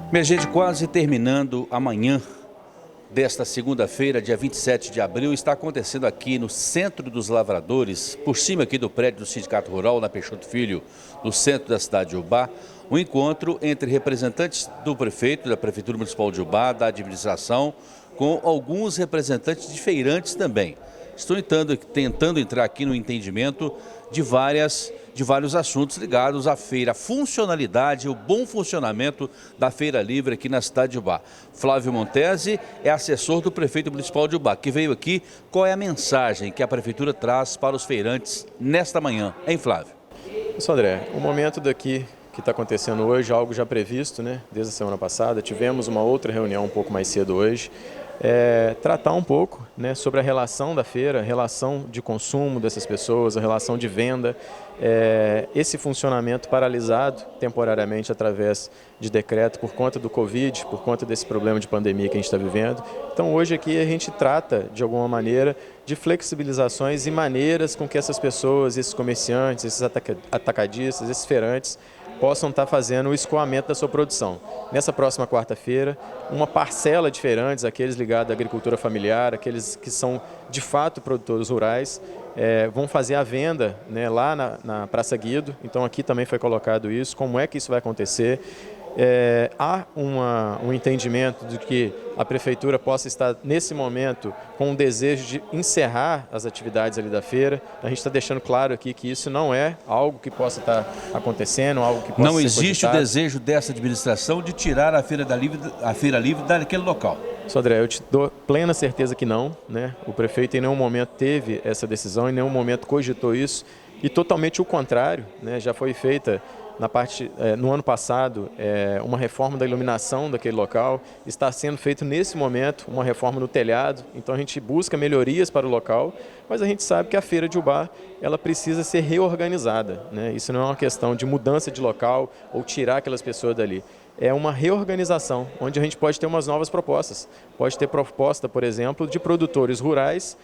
Minha gente, quase terminando amanhã desta segunda-feira, dia 27 de abril, está acontecendo aqui no Centro dos Lavradores, por cima aqui do prédio do Sindicato Rural, na Peixoto Filho, no centro da cidade de Ubá, um encontro entre representantes do prefeito, da Prefeitura Municipal de Ubá, da administração, com alguns representantes de feirantes também. Estou tentando entrar aqui no entendimento de vários assuntos ligados à feira, a funcionalidade, o bom funcionamento da Feira Livre aqui na cidade de Ubá. Flávio Montesi é assessor do prefeito municipal de Ubá, que veio aqui. Qual é a mensagem que a prefeitura traz para os feirantes nesta manhã, hein, Flávio? Isso, André, o momento daqui que está acontecendo hoje, algo já previsto, né? Desde a semana passada, tivemos uma outra reunião um pouco mais cedo hoje, tratar um pouco, né, sobre a relação da feira, a relação de consumo dessas pessoas, a relação de venda, esse funcionamento paralisado temporariamente através de decreto por conta do Covid, por conta desse problema de pandemia que a gente está vivendo. Então hoje aqui a gente trata de alguma maneira de flexibilizações e maneiras com que essas pessoas, esses comerciantes, esses atacadistas, esses feirantes possam estar fazendo o escoamento da sua produção. Nessa próxima quarta-feira, uma parcela de feirantes, aqueles ligados à agricultura familiar, aqueles que são de fato produtores rurais, vão fazer a venda, né, lá na Praça Guido. Então aqui também foi colocado isso, como é que isso vai acontecer. Há um entendimento de que a prefeitura possa estar, nesse momento, com o desejo de encerrar as atividades ali da feira. A gente está deixando claro aqui que isso não é algo que possa estar acontecendo, algo que possa Não ser existe cogitado. o desejo dessa administração de tirar a Feira Livre daquele local. Sodré, eu te dou plena certeza que não, né? O prefeito em nenhum momento teve essa decisão, em nenhum momento cogitou isso, e totalmente o contrário, né? Já foi feita no ano passado, uma reforma da iluminação daquele local, está sendo feito nesse momento uma reforma no telhado, então a gente busca melhorias para o local, mas a gente sabe que a Feira de Ubá, ela precisa ser reorganizada, né? Isso não é uma questão de mudança de local ou tirar aquelas pessoas dali. É uma reorganização, onde a gente pode ter umas novas propostas. Pode ter proposta, por exemplo, de produtores rurais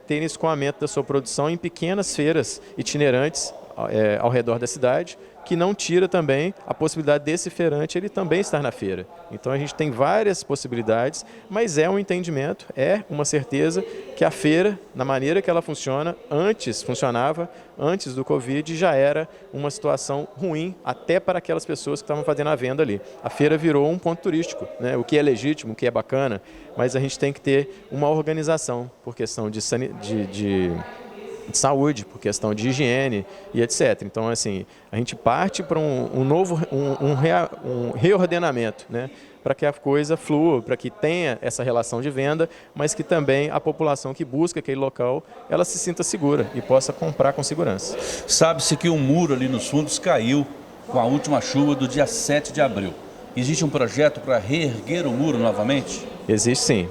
terem escoamento da sua produção em pequenas feiras itinerantes ao redor da cidade, que não tira também a possibilidade desse feirante ele também estar na feira. Então a gente tem várias possibilidades, mas é um entendimento, é uma certeza que a feira, na maneira que ela funcionava antes do Covid, já era uma situação ruim até para aquelas pessoas que estavam fazendo a venda ali. A feira virou um ponto turístico, né? O que é legítimo, o que é bacana, mas a gente tem que ter uma organização por questão de saúde, por questão de higiene e etc. Então, assim, a gente parte para um reordenamento, né? Para que a coisa flua, para que tenha essa relação de venda, mas que também a população que busca aquele local, ela se sinta segura e possa comprar com segurança. Sabe-se que um muro ali nos fundos caiu com a última chuva do dia 7 de abril. Existe um projeto para reerguer o muro novamente? Existe sim.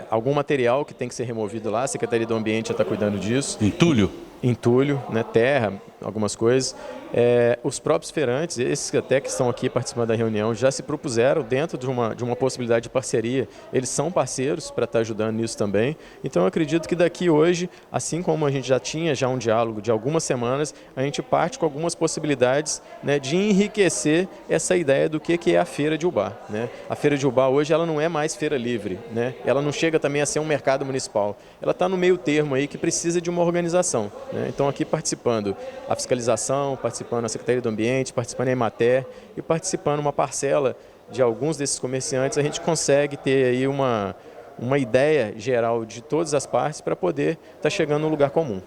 Algum material que tem que ser removido lá, a Secretaria do Ambiente já está cuidando disso. Entulho? Entulho, né, terra, algumas coisas. Os próprios feirantes, esses até que estão aqui participando da reunião, já se propuseram dentro de uma possibilidade de parceria. Eles são parceiros para estar ajudando nisso também. Então eu acredito que daqui hoje, assim como a gente já tinha um diálogo de algumas semanas, a gente parte com algumas possibilidades, né, de enriquecer essa ideia do que é a Feira de Ubá, né? A Feira de Ubá hoje ela não é mais feira livre, né? Ela não chega também a ser um mercado municipal. Ela está no meio termo aí que precisa de uma organização, né? Então aqui participando a fiscalização, participando a Secretaria do Ambiente, participando a Emater e participando uma parcela de alguns desses comerciantes, a gente consegue ter aí uma ideia geral de todas as partes para poder estar chegando num lugar comum.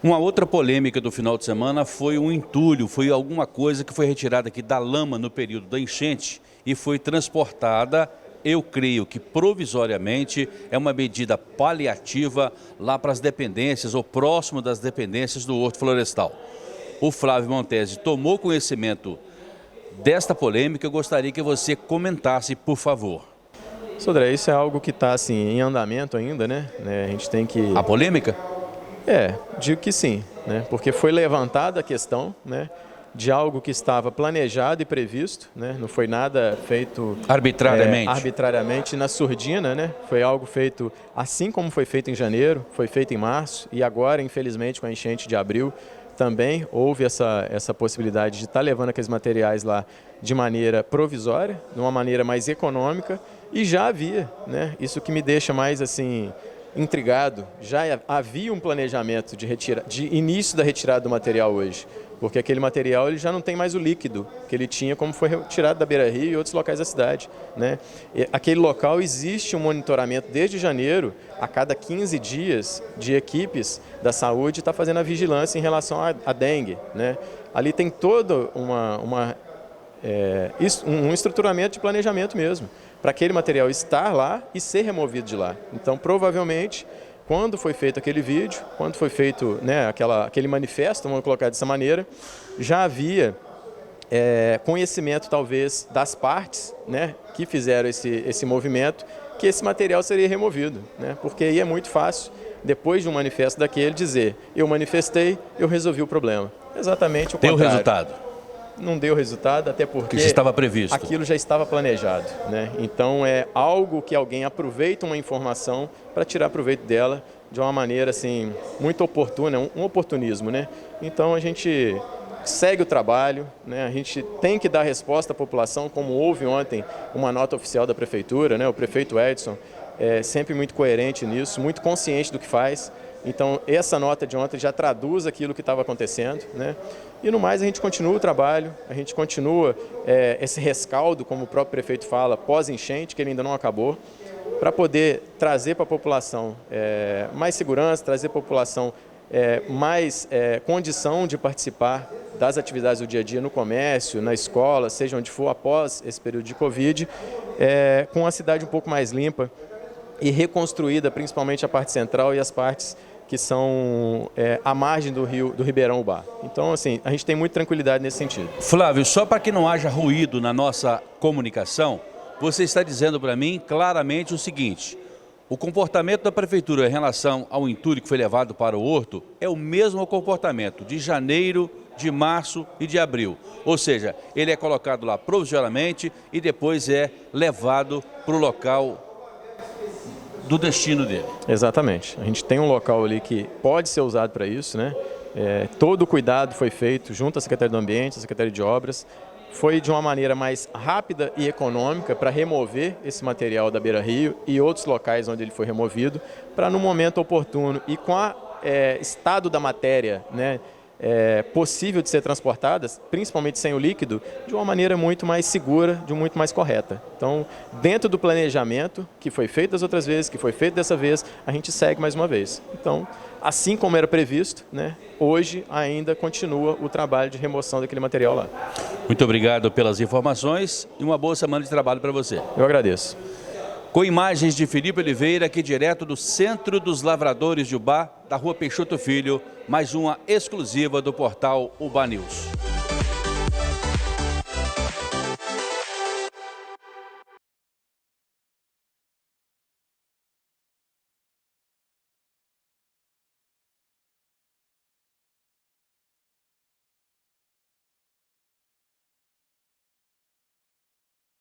Uma outra polêmica do final de semana foi um entulho, foi alguma coisa que foi retirada aqui da lama no período da enchente e foi transportada, eu creio que provisoriamente, é uma medida paliativa lá para as dependências ou próximo das dependências do Horto Florestal. O Flávio Montesi tomou conhecimento desta polêmica, eu gostaria que você comentasse, por favor. Sodré, isso é algo que está assim, em andamento ainda, né? A gente tem que... A polêmica? Digo que sim, né? Porque foi levantada a questão, né, de algo que estava planejado e previsto, né? Não foi nada feito arbitrariamente na surdina, né? Foi algo feito assim como foi feito em janeiro, foi feito em março e agora, infelizmente, com a enchente de abril, também houve essa possibilidade de estar levando aqueles materiais lá de maneira provisória, de uma maneira mais econômica, e já havia, né, isso que me deixa mais assim intrigado, já havia um planejamento de início da retirada do material hoje, porque aquele material ele já não tem mais o líquido que ele tinha como foi retirado da Beira-Rio e outros locais da cidade, né? E aquele local existe um monitoramento desde janeiro, a cada 15 dias, de equipes da saúde está fazendo a vigilância em relação à dengue, né? Ali tem todo um estruturamento de planejamento mesmo, para aquele material estar lá e ser removido de lá. Então, provavelmente, quando foi feito aquele vídeo, quando foi feito, né, aquele manifesto, vamos colocar dessa maneira, já havia conhecimento, talvez, das partes, né, que fizeram esse movimento, que esse material seria removido, né, porque aí é muito fácil, depois de um manifesto daquele, dizer: eu manifestei, eu resolvi o problema. Exatamente o contrário. Deu resultado? Não deu resultado, até porque já estava previsto. Aquilo já estava planejado, né? Então é algo que alguém aproveita uma informação para tirar proveito dela de uma maneira assim muito oportuna, um oportunismo, né? Então a gente segue o trabalho, né? A gente tem que dar resposta à população, como houve ontem uma nota oficial da prefeitura, né? O prefeito Edson é sempre muito coerente nisso, muito consciente do que faz. Então, essa nota de ontem já traduz aquilo que estava acontecendo, né? E no mais, a gente continua o trabalho, a gente continua esse rescaldo, como o próprio prefeito fala, pós-enchente, que ele ainda não acabou, para poder trazer para a população mais segurança, trazer para a população mais condição de participar das atividades do dia a dia no comércio, na escola, seja onde for, após esse período de Covid, com a cidade um pouco mais limpa e reconstruída, principalmente a parte central e as partes que são à margem do Ribeirão Ubá. Então, assim, a gente tem muita tranquilidade nesse sentido. Flávio, só para que não haja ruído na nossa comunicação, você está dizendo para mim claramente o seguinte: o comportamento da prefeitura em relação ao entulho que foi levado para o horto é o mesmo comportamento de janeiro, de março e de abril. Ou seja, ele é colocado lá provisoriamente e depois é levado para o local do destino dele. Exatamente. A gente tem um local ali que pode ser usado para isso, né? Todo o cuidado foi feito junto à Secretaria do Ambiente, à Secretaria de Obras. Foi de uma maneira mais rápida e econômica para remover esse material da Beira-Rio e outros locais onde ele foi removido, para no momento oportuno e com o estado da matéria, né, possível de ser transportadas, principalmente sem o líquido, de uma maneira muito mais segura, de muito mais correta. Então, dentro do planejamento que foi feito das outras vezes, que foi feito dessa vez, a gente segue mais uma vez. Então, assim como era previsto, né, hoje ainda continua o trabalho de remoção daquele material lá. Muito obrigado pelas informações e uma boa semana de trabalho para você. Eu agradeço. Com imagens de Felipe Oliveira, aqui direto do Centro dos Lavradores de Ubá, da Rua Peixoto Filho, mais uma exclusiva do portal Ubá News.